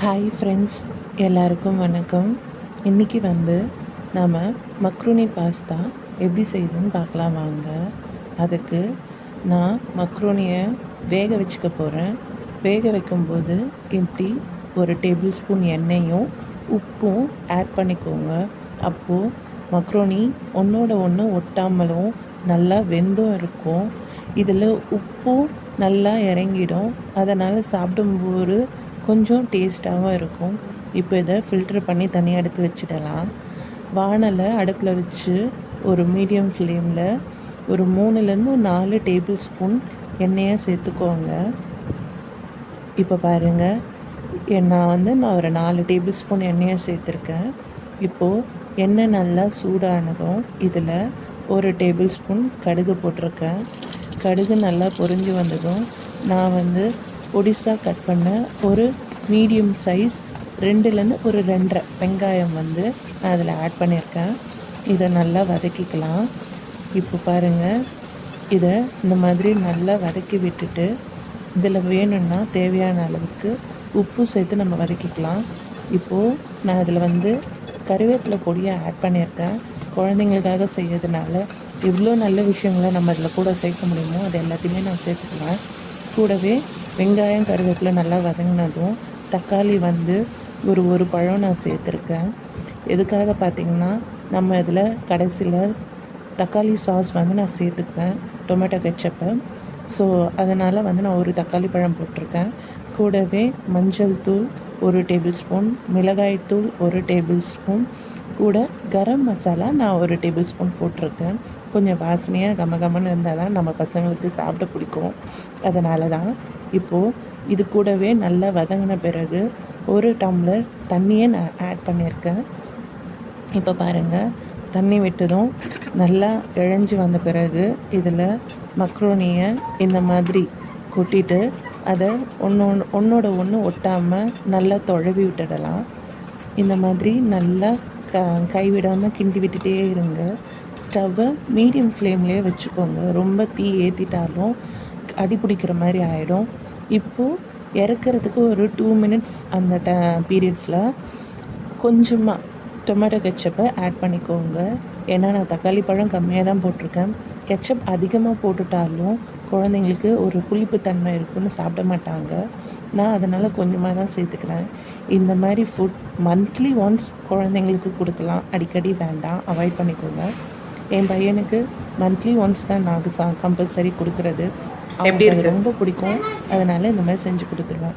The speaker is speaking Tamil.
ஹாய் ஃப்ரெண்ட்ஸ், எல்லாருக்கும் வணக்கம். இன்றைக்கி நாம் மக்ரூனி பாஸ்தா எப்படி செய்யுதுன்னு பார்க்கலாம் வாங்க. அதுக்கு நான் மக்ரூனியை வேக வச்சுக்க போகிறேன். வேக வைக்கும்போது இப்படி ஒரு டேபிள் ஸ்பூன் எண்ணெயும் உப்பும் ஆட் பண்ணிக்கோங்க. அப்போது மக்ரோனி ஒன்றோட ஒன்று ஒட்டாமலும் நல்லா வெந்தும் இருக்கும். இதில் உப்பும் நல்லா இறங்கிடும். அதனால் சாப்பிடும்போது கொஞ்சம் டேஸ்ட்டாகவும் இருக்கும். இப்போ இதை ஃபில்ட்ரு பண்ணி தனியாக எடுத்து வச்சிடலாம். வானலை அடுப்பில் வச்சு ஒரு மீடியம் ஃப்ளேமில் ஒரு 3-4 டேபிள் ஸ்பூன் எண்ணெயை சேர்த்துக்கோங்க. இப்போ பாருங்கள், நான் ஒரு 4 டேபிள் ஸ்பூன் எண்ணெயை சேர்த்துருக்கேன். இப்போது எண்ணெய் நல்லா சூடானதும் இதில் ஒரு டேபிள் ஸ்பூன் கடுகு போட்டிருக்கேன். கடுகு நல்லா பொரிஞ்சு வந்ததும் நான் பொடிசாக கட் பண்ண ஒரு மீடியம் சைஸ் 2லேருந்து ஒரு 2.5 வெங்காயம் நான் அதில் ஆட் பண்ணியிருக்கேன். இதை நல்லா வதக்கிக்கலாம். இப்போ பாருங்கள், இதை இந்த மாதிரி நல்லா வதக்கி விட்டுட்டு இதில் வேணும்னா தேவையான அளவுக்கு உப்பு சேர்த்து நம்ம வதக்கிக்கலாம். இப்போது நான் அதில் கருவேப்பிலை பொடியை ஆட் பண்ணியிருக்கேன். குழந்தைங்களுக்காக செய்யறதுனால எவ்வளோ நல்ல விஷயங்களை நம்ம அதில் கூட சேர்க்க முடியுமோ அது எல்லாத்தையுமே நான் சேர்த்துக்கலாம். கூடவே வெங்காயம் கருவேப்பிலை நல்லா வதங்கினதும் தக்காளி ஒரு பழம் நான் சேர்த்துருக்கேன். எதுக்காக பார்த்திங்கன்னா, நம்ம இதில் கடைசியில் தக்காளி சாஸ் நான் சேர்த்துக்குவேன், டொமேட்டோ கெச்சப்பை. ஸோ அதனால் நான் ஒரு தக்காளி பழம் போட்டிருக்கேன். கூடவே மஞ்சள் தூள் 1 டேபிள் ஸ்பூன், மிளகாய் தூள் 1 டேபிள் ஸ்பூன், கூட கரம் மசாலா நான் 1 டேபிள் ஸ்பூன் போட்டிருக்கேன். கொஞ்சம் வாசனையாக கமகமன்னு இருந்தால் தான் நம்ம பசங்களுக்கு சாப்பிட பிடிக்கும். அதனால தான். இப்போது இது கூடவே நல்லா வதங்கின பிறகு 1 டம்ளர் தண்ணியை நான் ஆட் பண்ணியிருக்கேன். இப்போ பாருங்கள், தண்ணி விட்டதும் நல்லா இழஞ்சி வந்த பிறகு இதில் மக்ரோனியை இந்த மாதிரி கொட்டிட்டு அதை ஒன்றோட ஒன்று ஒட்டாமல் நல்லா தொழவி விட்டுடலாம். இந்த மாதிரி நல்லா கைவிடாமல் கிண்டி விட்டுட்டே இருங்க. ஸ்டவ்வை மீடியம் ஃப்ளேம்லேயே வச்சுக்கோங்க. ரொம்ப தீ ஏற்றிட்டாலும் அடி பிடிக்கிற மாதிரி ஆகிடும். இப்போது இறக்கிறதுக்கு ஒரு 2 மினிட்ஸ் அந்த பீரியட்ஸில் கொஞ்சமாக டொமேட்டோ கெச்சப்பை ஆட் பண்ணிக்கோங்க. ஏன்னா நான் தக்காளி பழம் கம்மியாக தான் போட்டிருக்கேன். கெச்சப் அதிகமாக போட்டுட்டாலும் குழந்தைங்களுக்கு ஒரு புளிப்புத்தன்மை இருக்குன்னு சாப்பிட மாட்டாங்க. நான் அதனால் கொஞ்சமாக தான் சேர்த்துக்கிறேன். இந்த மாதிரி ஃபுட் மந்த்லி ஒன்ஸ் குழந்தைங்களுக்கு கொடுக்கலாம், அடிக்கடி வேண்டாம், அவாய்ட் பண்ணிக்கோங்க. என் பையனுக்கு மந்த்லி ஒன்ஸ் தான் நான் கம்பல்சரி கொடுக்குறது. எப்படி ரொம்ப பிடிக்கும், அதனால் இந்த மாதிரி செஞ்சு கொடுத்துருவேன்.